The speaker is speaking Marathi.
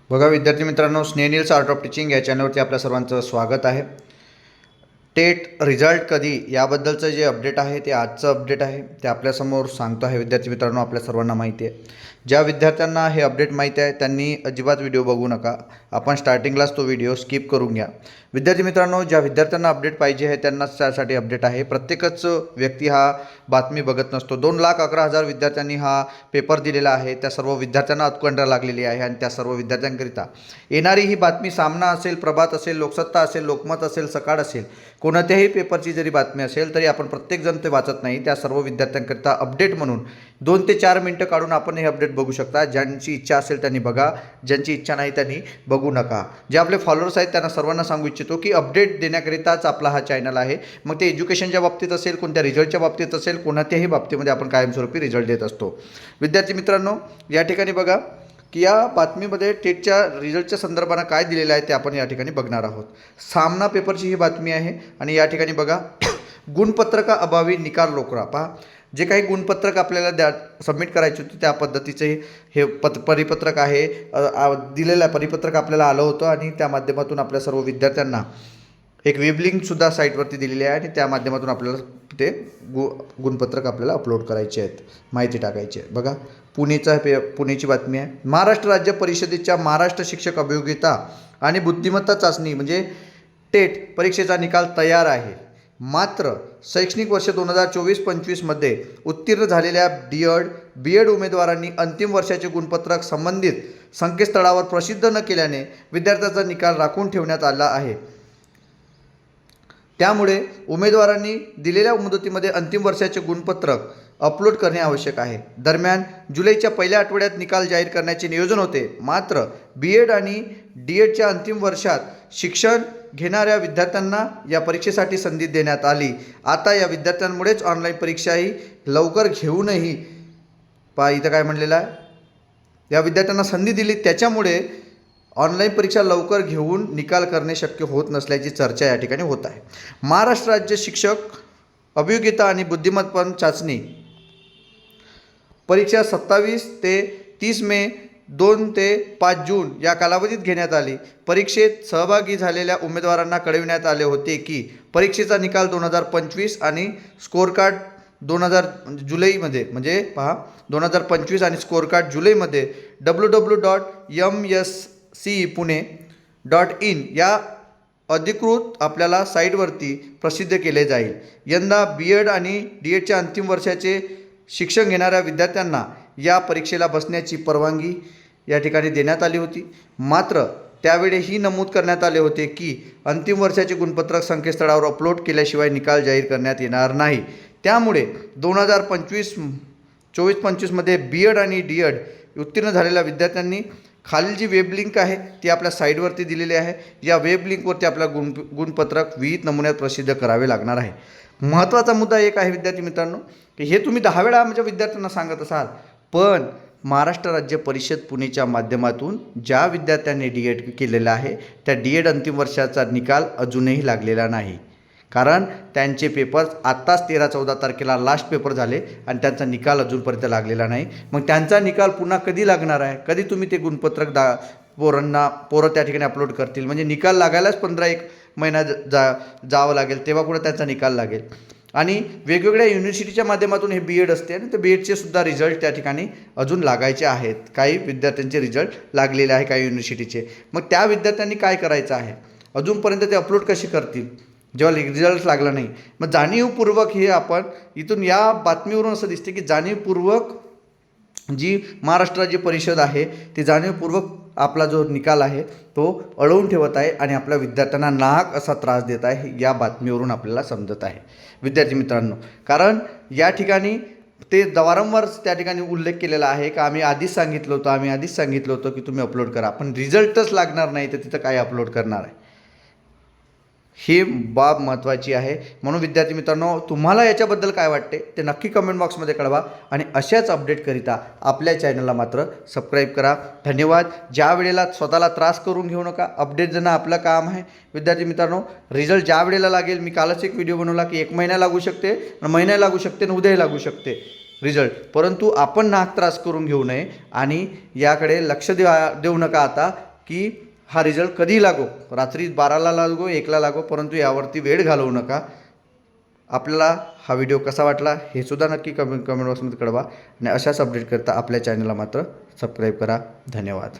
बघा विद्यार्थी मित्रांनो, स्नेनिल्स आर्ट ऑफ टीचिंग या चॅनलवरती आपल्या सर्वांचं स्वागत आहे. टेट रिझल्ट कधी याबद्दलचं जे अपडेट आहे ते आजचं अपडेट आहे, ते आपल्यासमोर सांगतो आहे. विद्यार्थी मित्रांनो, आपल्या सर्वांना माहिती आहे, ज्या विद्यार्थ्यांना हे अपडेट माहिती आहे त्यांनी अजिबात व्हिडिओ बघू नका. आपण स्टार्टिंगलाच तो व्हिडिओ स्किप करून घ्या. विद्यार्थी मित्रांनो, ज्या विद्यार्थ्यांना अपडेट पाहिजे आहे त्यांनाच त्यासाठी अपडेट आहे. प्रत्येकच व्यक्ती हा बातमी बघत नसतो. 2,11,000 विद्यार्थ्यांनी हा पेपर दिलेला आहे. त्या सर्व विद्यार्थ्यांना उत्कंठा लागलेली आहे आणि त्या सर्व विद्यार्थ्यांकरिता येणारी ही बातमी सामना असेल, प्रभात असेल, लोकसत्ता असेल, लोकमत असेल, सकाळ असेल, कोणत्याही पेपरची जरी बातमी असेल तरी आपण प्रत्येकजण ते वाचत नाही. त्या सर्व विद्यार्थ्यांकरिता अपडेट म्हणून 2 ते 4 मिनटं काढून आपण हे अपडेट बघू शकता. ज्यांची इच्छा असेल त्यांनी बघा, ज्यांची इच्छा नाही त्यांनी बघू नका. जे आपले फॉलोअर्स आहेत त्यांना सर्वांना सांगू इच्छितो की अपडेट देण्याकरिताच आपला हा चॅनल आहे. मग ते एज्युकेशनच्या बाबतीत असेल, कोणत्या रिझल्टच्या बाबतीत असेल, कोणत्याही बाबतीमध्ये आपण कायमस्वरूपी रिझल्ट देत असतो. विद्यार्थी मित्रांनो, या ठिकाणी बघा की या बातमीमध्ये टेटच्या रिझल्टच्या संदर्भानं काय दिलेलं आहे ते आपण या ठिकाणी बघणार आहोत. सामना पेपरची ही बातमी आहे आणि या ठिकाणी बघा गुणपत्रका अभावी निकाल रोकडा. पहा, जे काही गुणपत्रक आपल्याला सबमिट करायचे होते त्या पद्धतीचे हे परिपत्रक आहे. दिलेलं परिपत्रक आपल्याला आलं होतं आणि त्या माध्यमातून आपल्या सर्व विद्यार्थ्यांना एक वेब लिंकसुद्धा साईटवरती दिलेली आहे आणि त्या माध्यमातून आपल्याला ते गुणपत्रक आपल्याला अपलोड करायचे आहेत, माहिती टाकायची आहे. बघा, पुणेची बातमी आहे. महाराष्ट्र राज्य परिषदेच्या महाराष्ट्र शिक्षक अभियोगिता आणि बुद्धिमत्ता चाचणी म्हणजे टेट परीक्षेचा निकाल तयार आहे. मात्र शैक्षणिक वर्ष 2024-25मध्ये उत्तीर्ण झालेल्या बी एड उमेदवारांनी अंतिम वर्षाचे गुणपत्रक संबंधित संकेतस्थळावर प्रसिद्ध न केल्याने विद्यार्थ्याचा निकाल राखून ठेवण्यात आला आहे. त्यामुळे उमेदवारांनी दिलेल्या मुदतीमध्ये अंतिम वर्षाचे गुणपत्रक अपलोड करणे आवश्यक आहे. दरम्यान जुलैच्या पहिल्या आठवड्यात निकाल जाहीर करण्याचे नियोजन होते. मात्र बी.एड आणि डी.एडच्या अंतिम वर्षात शिक्षण घेणाऱ्या विद्यार्थ्यांना या परीक्षेसाठी संधी देण्यात आली. आता या विद्यार्थ्यांमुळेच ऑनलाईन परीक्षाही लवकर घेऊनही इथं काय म्हणलेलं आहे, या विद्यार्थ्यांना संधी दिली त्याच्यामुळे ऑनलाईन परीक्षा लवकर घेऊन निकाल करणे शक्य होत नसल्याची चर्चा या ठिकाणी होत आहे. महाराष्ट्र राज्य शिक्षक अभियोगिता आणि बुद्धिमत्ता चाचणी परीक्षा 27 ते 30 मे 2 ते 5 जून या कालावधीत घेण्यात आली. परीक्षेत सहभागी झालेल्या उमेदवारांना कळविण्यात आले होते की परीक्षेचा निकाल 2025 आणि स्कोअर कार्ड 2000 जुलैमध्ये म्हणजे पहा 2025 आणि स्कोअर कार्ड जुलैमध्ये www.mscpune.in या अधिकृत आपल्याला साईटवरती प्रसिद्ध केले जाईल. यंदा बी.एड आणि डी.एडच्या अंतिम वर्षाचे शिक्षण घेणाऱ्या विद्यार्थ्यांना या परीक्षेला बसण्याची परवानगी या ठिकाणी देण्यात आली होती. मात्र त्यावेळेही नमूद करण्यात आले होते की अंतिम वर्षाचे गुणपत्रक संकेतस्थळावर अपलोड केल्याशिवाय निकाल जाहीर करण्यात येणार नाही. त्यामुळे 2024-25मध्ये बी.एड आणि डी.एड उत्तीर्ण झालेल्या विद्यार्थ्यांनी खालील जी वेब लिंक आहे ती आपल्या साईटवरती दिलेली आहे. या वेब लिंकवरती आपल्या गुणपत्रक विहित नमुन्यात प्रसिद्ध करावे लागणार आहे. महत्त्वाचा मुद्दा एक आहे विद्यार्थी मित्रांनो, की हे तुम्ही 10 वेळा म्हणजे विद्यार्थ्यांना सांगत असाल, पण महाराष्ट्र राज्य परिषद पुणेच्या माध्यमातून ज्या विद्यार्थ्यांनी डी.एड केलेलं आहे त्या डी.एड अंतिम वर्षाचा निकाल अजूनही लागलेला नाही. कारण त्यांचे पेपर आत्ताच 13-14 तारखेला लास्ट पेपर झाले आणि त्यांचा निकाल अजूनपर्यंत लागलेला नाही. मग त्यांचा निकाल पुन्हा कधी लागणार आहे, कधी तुम्ही ते गुणपत्रक पोरं त्या ठिकाणी अपलोड करतील, म्हणजे निकाल लागायलाच 15-1 महिना जावं लागेल, तेव्हा कुठं त्यांचा निकाल लागेल. आणि वेगवेगळ्या युनिव्हर्सिटीच्या माध्यमातून हे बी.एड असते आणि ते बी.एडचे सुद्धा रिझल्ट त्या ठिकाणी अजून लागायचे आहेत. काही विद्यार्थ्यांचे रिझल्ट लागलेले आहे काही युनिव्हर्सिटीचे. मग त्या विद्यार्थ्यांनी काय करायचं आहे, अजूनपर्यंत ते अपलोड कसे करतील जेव्हा रिझल्ट लागला नाही. मग जाणीवपूर्वक हे आपण इथून या बातमीवरून असं दिसते की जाणीवपूर्वक जी महाराष्ट्र राज्य परिषद आहे ती जाणीवपूर्वक आपला जो निकाल आहे तो अडवून ठेवत आहे आणि आपल्या विद्यार्थ्यांना नाहक असा त्रास देत आहे, या बातमीवरून आपल्याला समजत आहे विद्यार्थी मित्रांनो. कारण या ठिकाणी ते वारंवार त्या ठिकाणी उल्लेख केलेला आहे का आम्ही आधीच सांगितलं होतं की तुम्ही अपलोड करा, पण रिझल्टच लागणार नाही तर तिथं काय अपलोड करणार आहे. ही बाब महत्त्वाची आहे. म्हणून विद्यार्थी मित्रांनो, तुम्हाला याच्याबद्दल काय वाटते ते नक्की कमेंट बॉक्समध्ये कळवा आणि अशाच अपडेटकरिता आपल्या चॅनलला मात्र सबस्क्राईब करा. धन्यवाद. ज्या वेळेला स्वतःला त्रास करून घेऊ नका, अपडेट देणं आपलं काम आहे. विद्यार्थी मित्रांनो, रिझल्ट ज्या वेळेला लागेल, मी कालच एक व्हिडिओ बनवला की 1 महिना लागू शकते, महिना लागू शकते आणि उद्याही लागू शकते रिझल्ट, परंतु आपण नाक त्रास करून घेऊ नये आणि याकडे लक्ष देऊ नका. आता की हा रिझल्ट कधी लागो, रात्री 12ला लागो 1ला लागो, परंतु यावरती वेळ घालवू नका. आपल्याला हा व्हिडिओ कसा वाटला हे सुद्धा नक्की कमेंट बॉक्समध्ये कळवा आणि अशाच अपडेट करता आपल्या चॅनलला मात्र सबस्क्राईब करा. धन्यवाद.